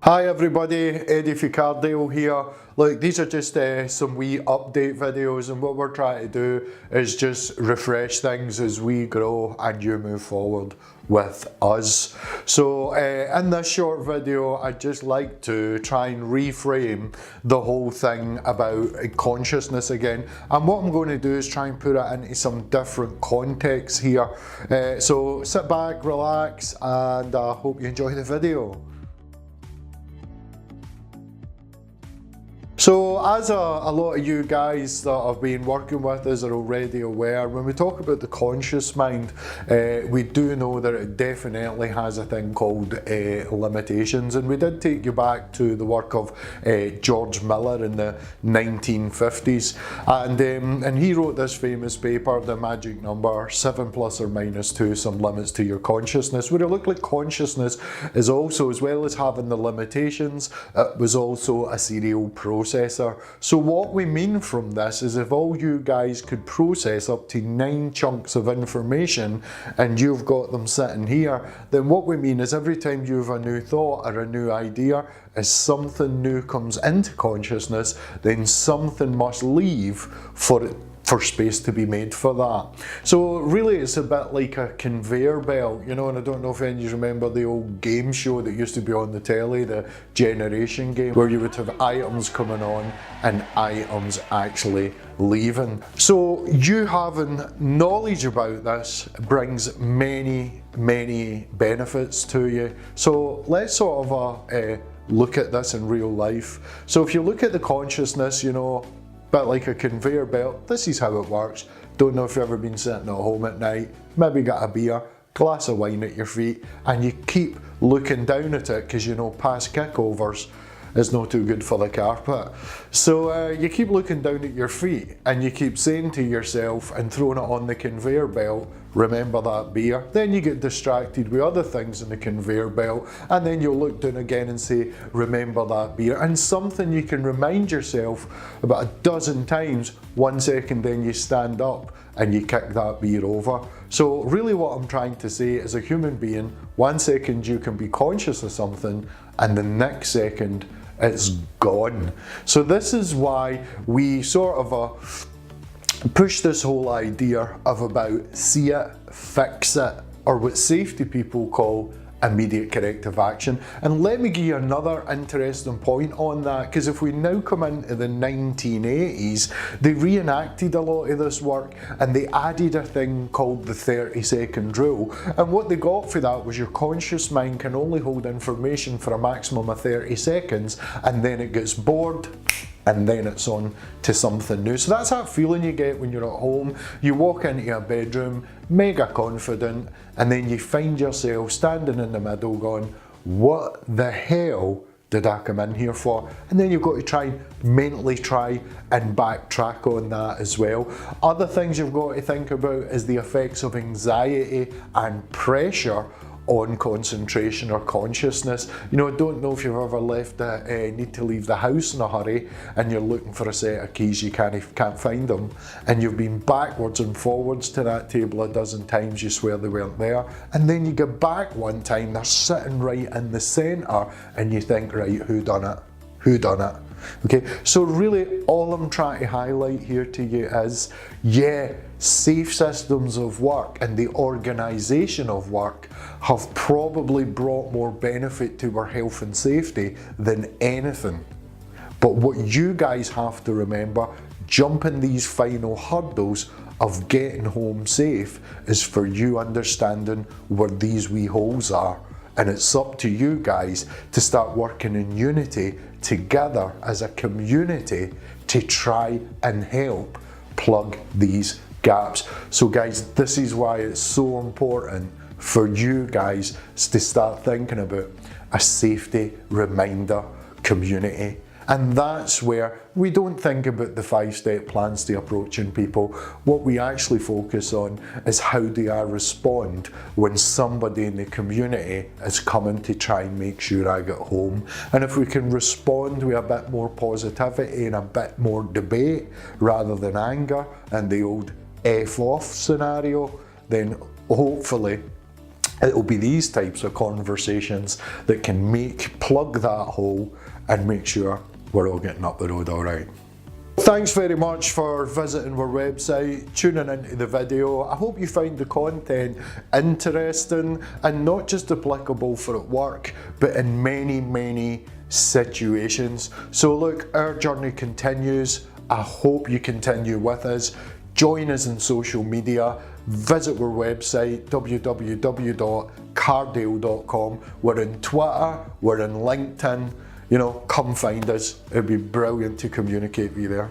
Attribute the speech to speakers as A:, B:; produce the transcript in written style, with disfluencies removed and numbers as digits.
A: Hi everybody, Eddie Ficardale here. Look, these are just some wee update videos, and what we're trying to do is just refresh things as we grow and you move forward with us. So in this short video, I'd just like to try and reframe the whole thing about consciousness again. And what I'm going to do is try and put it into some different context here. So sit back, relax, and I hope you enjoy the video. So as a lot of you guys that I've been working with us are already aware, when we talk about the conscious mind, we do know that it definitely has a thing called limitations, and we did take you back to the work of George Miller in the 1950s, and he wrote this famous paper, The Magic Number, 7 plus or minus 2, some limits to your consciousness, where it looked like consciousness is also, as well as having the limitations, it was also a serial processor. So what we mean from this is if all you guys could process up to 9 chunks of information and you've got them sitting here, then what we mean is every time you have a new thought or a new idea, as something new comes into consciousness, then something must leave for space to be made for that. So really it's a bit like a conveyor belt, you know, and I don't know if any of you remember the old game show that used to be on the telly, the Generation game, where you would have items coming on and items actually leaving. So you having knowledge about this brings many benefits to you. So let's sort of look at this in real life. So if you look at the consciousness, you know, bit like a conveyor belt, this is how it works. Don't know if you've ever been sitting at home at night, maybe got a beer, glass of wine at your feet, and you keep looking down at it because you know past kickovers is not too good for the carpet. So you keep looking down at your feet and you keep saying to yourself and throwing it on the conveyor belt, remember that beer. Then you get distracted with other things in the conveyor belt, and then you'll look down again and say, remember that beer. And something you can remind yourself about a dozen times, 1 second then you stand up and you kick that beer over. So really what I'm trying to say, as a human being, 1 second you can be conscious of something and the next second it's gone. So this is why we sort of push this whole idea of about see it, fix it, or what safety people call immediate corrective action. And let me give you another interesting point on that, because if we now come into the 1980s, they reenacted a lot of this work and they added a thing called the 30-second rule. And what they got for that was your conscious mind can only hold information for a maximum of 30 seconds, and then it gets bored, and then it's on to something new. So that's that feeling you get when you're at home. You walk into a bedroom, mega confident, and then you find yourself standing in the middle going, what the hell did I come in here for? And then you've got to mentally try and backtrack on that as well. Other things you've got to think about is the effects of anxiety and pressure on concentration or consciousness. You know, I don't know if you've ever need to leave the house in a hurry and you're looking for a set of keys, you can't find them, and you've been backwards and forwards to that table a dozen times, you swear they weren't there, and then you get back one time, they're sitting right in the centre, and you think, right, who done it? Who done it? Okay, so really all I'm trying to highlight here to you is, yeah, safe systems of work and the organisation of work have probably brought more benefit to our health and safety than anything. But what you guys have to remember, jumping these final hurdles of getting home safe, is for you understanding where these wee holes are. And it's up to you guys to start working in unity together as a community to try and help plug these gaps. So guys, this is why it's so important for you guys to start thinking about a safety reminder community. And that's where we don't think about the 5-step plans to approaching people. What we actually focus on is how do I respond when somebody in the community is coming to try and make sure I get home. And if we can respond with a bit more positivity and a bit more debate rather than anger and the old F off scenario, then hopefully It'll be these types of conversations that can plug that hole and make sure we're all getting up the road all right. Thanks very much for visiting our website, tuning into the video. I hope you find the content interesting and not just applicable for at work, but in many situations. So look, our journey continues. I hope you continue with us. Join us in social media. Visit our website, www.cardale.com. We're in Twitter, we're in LinkedIn. You know, come find us. It'd be brilliant to communicate with you there.